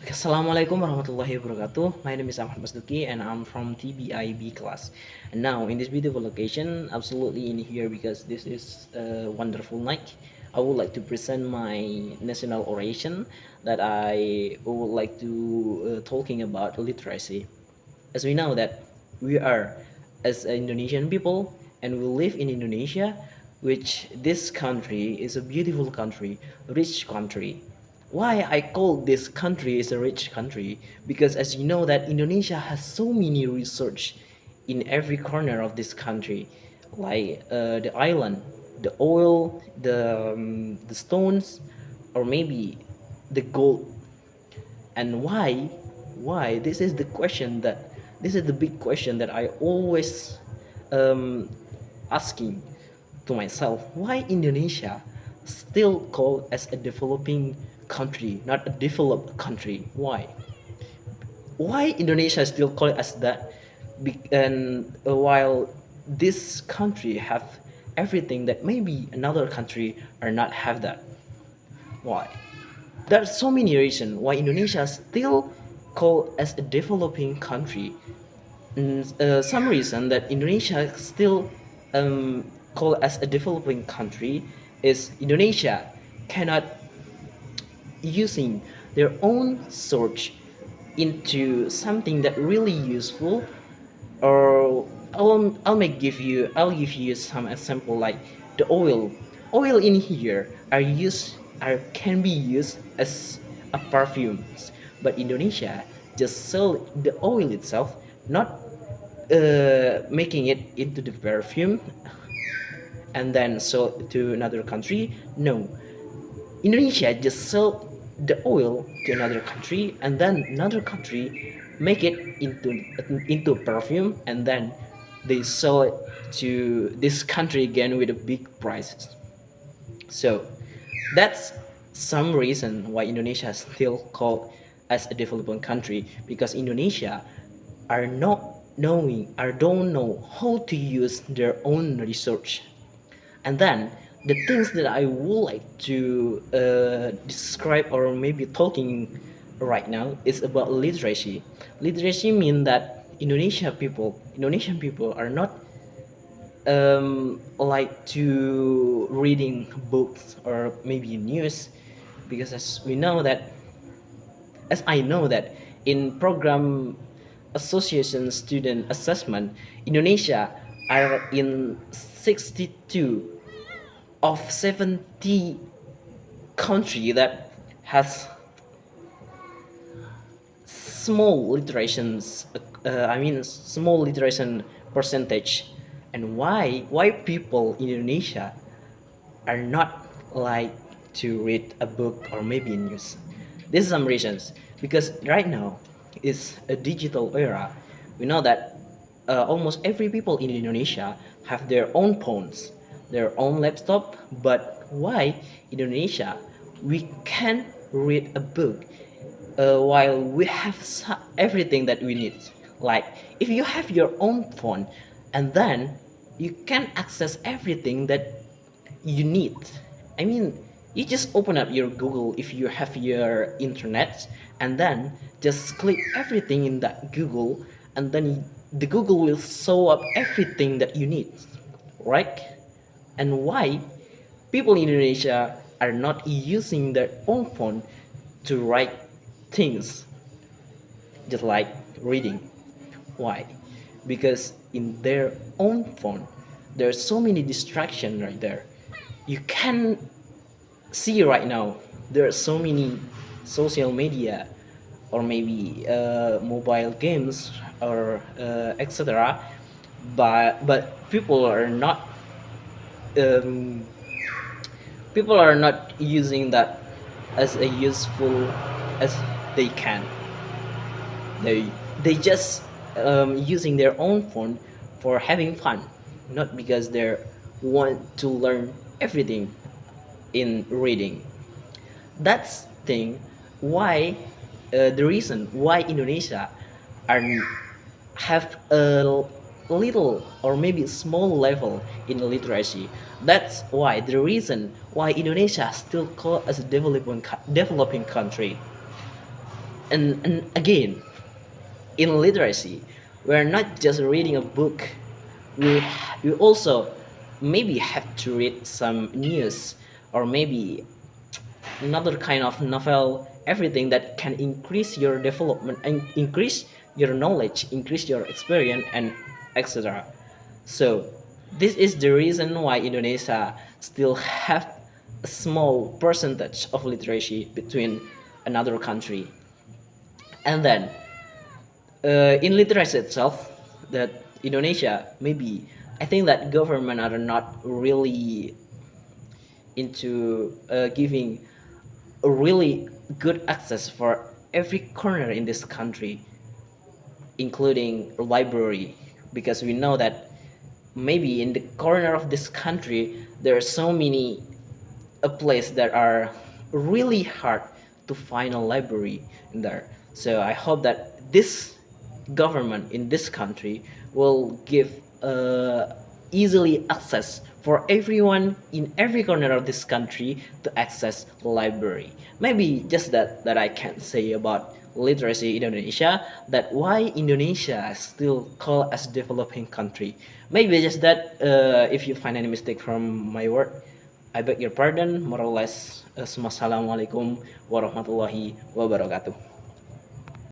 Assalamualaikum warahmatullahi wabarakatuh. My name is Ahmad Masduki and I'm from TBIB class. And now in this beautiful location, absolutely in here because this is a wonderful night. I would like to present my national oration that I would like to talking about literacy. As we know that we are as Indonesian people and we live in Indonesia, which this country is a beautiful country, rich country. Why I call this country is a rich country? Because as you know that Indonesia has so many research in every corner of this country, like the island, the oil, the stones, or maybe the gold. And why this is the question that this is the big question that I always um, asking to myself, why Indonesia still called as a developing country, not a developed country? Why Indonesia still called as that? And while this country have everything that maybe another country are not have that. Why? There are so many reasons why Indonesia still called as a developing country. Some reason that Indonesia still called as a developing country is Indonesia cannot using their own search into something that really useful, or I'll give you some example like the oil in here are can be used as a perfumes, but Indonesia just sell the oil itself, not making it into the perfume and then sell to another country. No, Indonesia just sell the oil to another country and then another country make it into perfume and then they sell it to this country again with a big prices. So that's some reason why Indonesia is still called as a developing country, because Indonesia are not knowing or don't know how to use their own research. And then the things that I would like to describe or maybe talking right now is about literacy. Literacy means that Indonesian people are not like to reading books or maybe news, because as I know that in program association student assessment, Indonesia are in 62 of 70 country that has small literations small literation percentage. And why people in Indonesia are not like to read a book or maybe news? This is some reasons, because right now is a digital era. We know that almost every people in Indonesia have their own phones, their own laptop. But why Indonesia we can read a book while we have everything that we need? Like if you have your own phone, and then you can access everything that you need. I mean, you just open up your Google if you have your internet, and then just click everything in that Google, and then the Google will show up everything that you need, right? And why people in Indonesia are not using their own phone to write things, just like reading? Why? Because in their own phone, there's so many distractions right there. You can see right now there are so many social media or maybe mobile games or etc. But um, people are not using that as a useful as they can. They just using their own phone for having fun, not because they want to learn everything in reading. That's thing why the reason why Indonesia are have a little or maybe small level in literacy. That's why the reason why Indonesia still called as a developing country. And again, in literacy, we're not just reading a book. We also maybe have to read some news, or maybe another kind of novel, everything that can increase your development and increase your knowledge, increase your experience, and etc. So this is the reason why Indonesia still have a small percentage of literacy between another country. And then in literacy itself, that Indonesia, maybe I think that government are not really into giving a really good access for every corner in this country, including a library, because we know that maybe in the corner of this country there are so many a place that are really hard to find a library in there. So I hope that this government in this country will give easily access for everyone in every corner of this country to access the library. Maybe just that I can say about literacy in Indonesia, that why Indonesia is still called as developing country. Maybe just that if you find any mistake from my word, I beg your pardon. More or less, Assalamualaikum warahmatullahi wabarakatuh.